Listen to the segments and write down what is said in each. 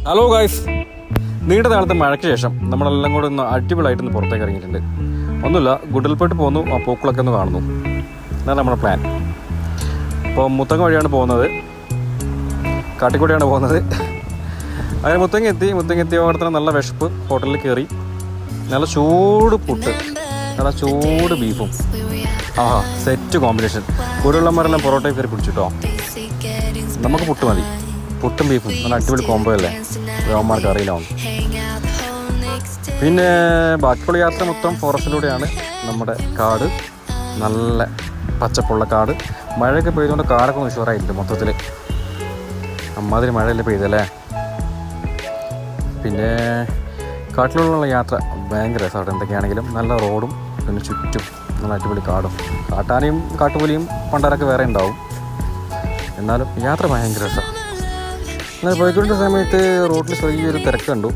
Hello guys, നീണ്ട നാളത്തെ മഴയ്ക്ക് ശേഷം നമ്മളെല്ലാം കൂടെ ഒന്ന് അടിപൊളിയായിട്ടൊന്ന് പുറത്തേക്ക് ഇറങ്ങിയിട്ടുണ്ട്. ഒന്നുമില്ല, ഗുഡൽപേട്ട് പോകുന്നു, ആ പൂക്കളൊക്കെ ഒന്ന് കാണുന്നു. അതാണ് നമ്മുടെ പ്ലാൻ. ഇപ്പോൾ മുത്തങ്ങ വഴിയാണ് പോകുന്നത്, കാട്ടിക്കൂടിയാണ് പോകുന്നത്. അങ്ങനെ മുത്തങ്ങ എത്തിയ അവിടെ തന്നെ നല്ല വിശപ്പ്. ഹോട്ടലിൽ കയറി നല്ല ചൂട് പുട്ട്, നല്ല ചൂട് ബീഫും. ആഹാ, സെറ്റ് കോമ്പിനേഷൻ. കൂടെയുള്ളമാരെല്ലാം പൊറോട്ടയിൽ കയറി പിടിച്ചിട്ടോ. നമുക്ക് പുട്ട് മതി, പുട്ടും ബീഫും നല്ല അടിപൊളി കോംബോ അല്ലേ, രോമാർക്ക് അറിയില്ലാവും. പിന്നെ ബാക്കിയുള്ള യാത്ര മൊത്തം ഫോറസ്റ്റിലൂടെയാണ്. നമ്മുടെ കാട് നല്ല പച്ചപ്പുള്ള കാട്. മഴയൊക്കെ പെയ്തുകൊണ്ട് കാടൊക്കെ ഒന്ന് ഉഷാറായിട്ടുണ്ട് മൊത്തത്തിൽ. അമ്മാതിരി മഴയല്ലേ പെയ്തല്ലേ. പിന്നെ കാട്ടിലുള്ള യാത്ര ഭയങ്കര രസമാണ്. എന്തൊക്കെയാണെങ്കിലും നല്ല റോഡും പിന്നെ ചുറ്റും നല്ല അടിപൊളി കാടും. കാട്ടാനയും കാട്ടുപുലിയും പണ്ടാരൊക്കെ വേറെ ഉണ്ടാവും, എന്നാലും യാത്ര ഭയങ്കര രസമാണ്. എന്നാൽ പോയിക്കൊണ്ട സമയത്ത് റോഡിൽ ചെറിയൊരു തിരക്ക് കണ്ടു.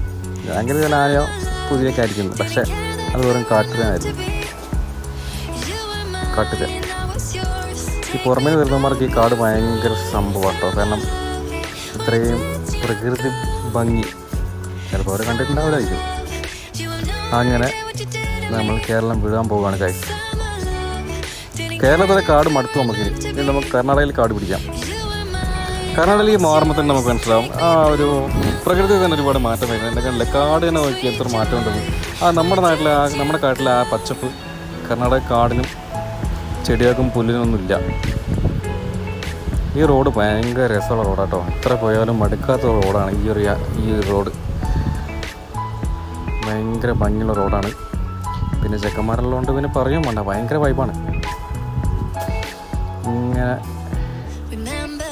ഭയങ്കര ചില ആനയോ പുതിയൊക്കെ ആയിരിക്കുന്നു, പക്ഷേ അത് വെറും കാട്ടുതേനായിരുന്നു. കാട്ടുതേൻ ഈ പുറമേ വരുന്നവർക്ക് ഈ കാട് ഭയങ്കര സംഭവം കേട്ടോ. കാരണം ഇത്രയും പ്രകൃതി ഭംഗി ചിലപ്പോൾ അവർ കണ്ടിട്ടുണ്ടാവില്ലായിരിക്കും. അങ്ങനെ നമ്മൾ കേരളം വിടാൻ പോവുകയാണ് ഗൈസ്. കേരളത്തിലെ കാട് മടുത്തു നമുക്കിനി. ഇനി നമുക്ക് കർണാടകയിൽ കാട് പിടിക്കാം. കർണാടകയിൽ മാറുമ്പോൾ തന്നെ നമുക്ക് മനസ്സിലാവും ആ ഒരു പ്രകൃതി തന്നെ ഒരുപാട് മാറ്റം വരുന്നത്. എൻ്റെ കണ്ടില്ല, കാട് തന്നെ നോക്കി എത്ര മാറ്റം ഉണ്ടെന്ന്. നമ്മുടെ കാട്ടിലെ ആ പച്ചപ്പ് കർണാടക കാടിനും ചെടികൾക്കും പുല്ലിനൊന്നുമില്ല. ഈ റോഡ് ഭയങ്കര രസമുള്ള റോഡാട്ടോ. എത്ര പോയാലും മടുക്കാത്ത റോഡാണ് ഈ റോഡ്. ഭയങ്കര ഭംഗിയുള്ള റോഡാണ്. പിന്നെ ചെക്കന്മാരുള്ളതുകൊണ്ട് പിന്നെ പറയും വേണ്ട, ഭയങ്കര വൈബാണ്. ഇങ്ങനെ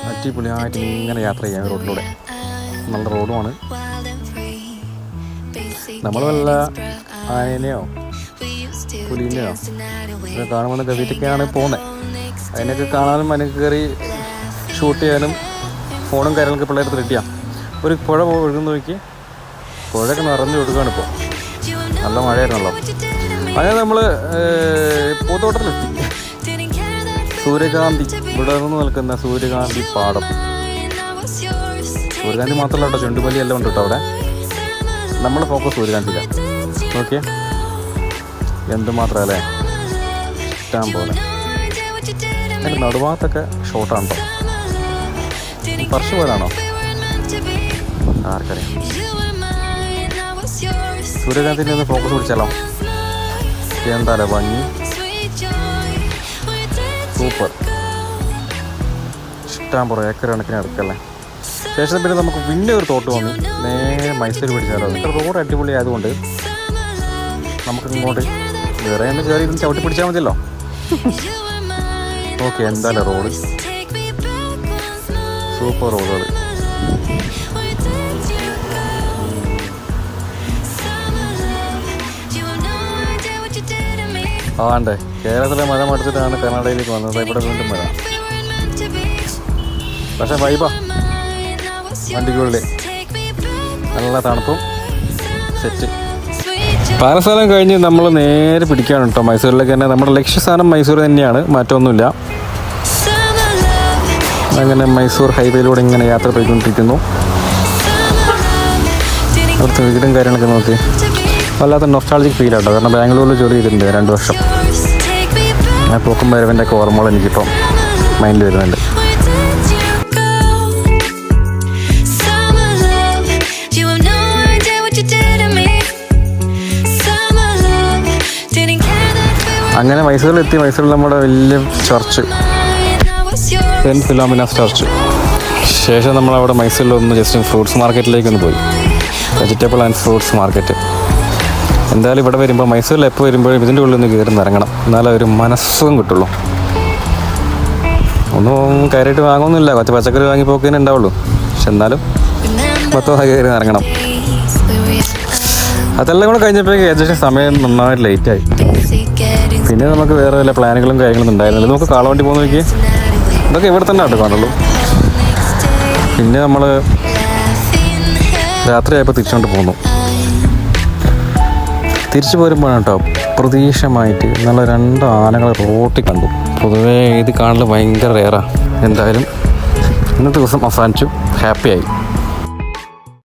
അടിപൊളിയായിട്ട് ഇങ്ങനെ യാത്ര ചെയ്യാം റോഡിലൂടെ. നല്ല റോഡുമാണ്. നമ്മൾ വല്ല ആനയോ പുലിനെയോ ഒക്കെ കാണുമ്പോൾ കവിറ്റൊക്കെയാണ് പോകുന്നത്. അതിനൊക്കെ കാണാനും അതിനൊക്കെ കയറി ഷൂട്ട് ചെയ്യാനും ഫോണും കാര്യങ്ങളൊക്കെ പിള്ളേർക്ക് റെഡിയാ. ഒരു പുഴ ഒഴുകുന്ന നോക്കി, പുഴയൊക്കെ നിറഞ്ഞു ഒഴുകുകയാണ് ഇപ്പോൾ. നല്ല മഴയായിരുന്നല്ലോ. അങ്ങനെ നമ്മൾ പൂത്തോട്ടത്തിലെത്തി. സൂര്യകാന്തി വിടർന്നു നിൽക്കുന്ന സൂര്യകാന്തി പാടം. സൂര്യകാന്തി മാത്രമല്ല കേട്ടോ, ചെണ്ടുമല്ലി എല്ലാം ഉണ്ട് കേട്ടോ അവിടെ. നമ്മൾ ഫോക്കസ് സൂര്യകാന്തിയിലാണ്. ഓക്കെ, എന്തുമാത്രമല്ലേ, ഇഷ്ടം പോലെ. അതിൻ്റെ നടുഭാഗത്തൊക്കെ ഷോർട്ടാണ് കേട്ടോ. പർശു പോലാണോ ആർക്കറിയാം. സൂര്യകാന്തിൻ്റെ ഒന്ന് ഫോക്കസ് പിടിച്ചാലോ. എന്താല്ലേ ഭംഗി, സൂപ്പർ. ഇഷ്ടം പോലെ ഏക്കർ കണക്കിന് എടുക്കല്ലേ. ശേഷം പിന്നെ നമുക്ക് പിന്നെ ഒരു തോട്ട് വന്നു, നേരെ മൈസൂർ പിടിച്ചാലോ. ഇത്ര റോഡ് അടിപൊളി ആയതുകൊണ്ട് നമുക്ക് ഇങ്ങോട്ട് വേറെ ഒന്ന് കയറി ഇരുന്ന് ചവിട്ടി പിടിച്ചാൽ മതിയല്ലോ. ഓക്കെ, എന്തായാലും റോഡ് സൂപ്പർ റോഡുകൾ. ആണ്ടേ, കേരളത്തിലെ മഴ മടുത്തിട്ടാണ് കർണാടകയിലേക്ക് വന്നത്. ഇവിടെ വീണ്ടും മഴ, പക്ഷേ വൈബാ. വണ്ടിക്കുള്ളിൽ നല്ല തണുപ്പും സെറ്റ്. പാലസ്ഥാനം കഴിഞ്ഞ് നമ്മൾ നേരെ പിടിക്കുകയാണ് കേട്ടോ മൈസൂരിലേക്ക് തന്നെ. നമ്മുടെ ലക്ഷ്യസ്ഥാനം മൈസൂർ തന്നെയാണ്, മാറ്റമൊന്നുമില്ല. അങ്ങനെ മൈസൂർ ഹൈവേയിലൂടെ ഇങ്ങനെ യാത്ര പോയിക്കൊണ്ടിരിക്കുന്നു. അവിടുത്തെ വീടും കാര്യങ്ങളൊക്കെ നോക്കി വല്ലാത്ത നൊസ്റ്റാൾജിക് ഫീൽ ആട്ടോ. കാരണം ബാംഗ്ലൂരിൽ ജോലി ചെയ്തിട്ടുണ്ട് 2 വർഷം. ഞാൻ പോക്കും വരവിൻ്റെ ഒക്കെ ഓർമ്മകൾ എനിക്കിപ്പം മൈൻഡിൽ വരുന്നുണ്ട്. അങ്ങനെ മൈസൂരിലെത്തി. മൈസൂരിൽ നമ്മുടെ വലിയ ചർച്ച്, സെൻറ്റ് ഫിലോമിനാസ് ചർച്ച്. ശേഷം നമ്മളവിടെ മൈസൂരിലൊന്ന് ജസ്റ്റ് ഫ്രൂട്ട്സ് മാർക്കറ്റിലേക്കൊന്ന് പോയി. Vegetable and fruits market. എന്തായാലും ഇവിടെ വരുമ്പോൾ, മൈസൂരിൽ എപ്പോൾ വരുമ്പോഴും ഇതിൻ്റെ ഉള്ളിൽ ഒന്ന് കയറി ഇറങ്ങണം, എന്നാലും ഒരു മനസ്സും കിട്ടുള്ളൂ. ഒന്നും കയറിയിട്ട് വാങ്ങുന്നില്ല, കുറച്ച് പച്ചക്കറി വാങ്ങി പോക്കുന്നേ ഉണ്ടാവുള്ളൂ. പക്ഷെ എന്നാലും മൊത്തം കയറി ഇറങ്ങണം. അതെല്ലാം കൂടെ കഴിഞ്ഞപ്പോഴേക്ക് ഏകദേശം സമയം നന്നായിട്ട് ലേറ്റായി. പിന്നെ നമുക്ക് വേറെ വല്ല പ്ലാനുകളും കാര്യങ്ങളൊന്നും ഉണ്ടായിരുന്നില്ല. നമുക്ക് കാളവണ്ടി പോകുന്ന നോക്കി, ഇതൊക്കെ ഇവിടെ തന്നെ ആട്ടോ കാണുള്ളൂ. പിന്നെ നമ്മൾ രാത്രിയായപ്പോൾ തിരിച്ചുകൊണ്ട് പോന്നു. തിരിച്ചു പോരുമ്പോഴാണ് കേട്ടോ പ്രതീക്ഷമായിട്ട് നല്ല 2 ആനകളെ റോട്ടിൽ കണ്ടു. പൊതുവേ ഇത് കാണൽ ഭയങ്കര റെയറാണ്. എന്തായാലും ഇന്നത്തെ ദിവസം അവസാനിച്ചു, ഹാപ്പിയായി.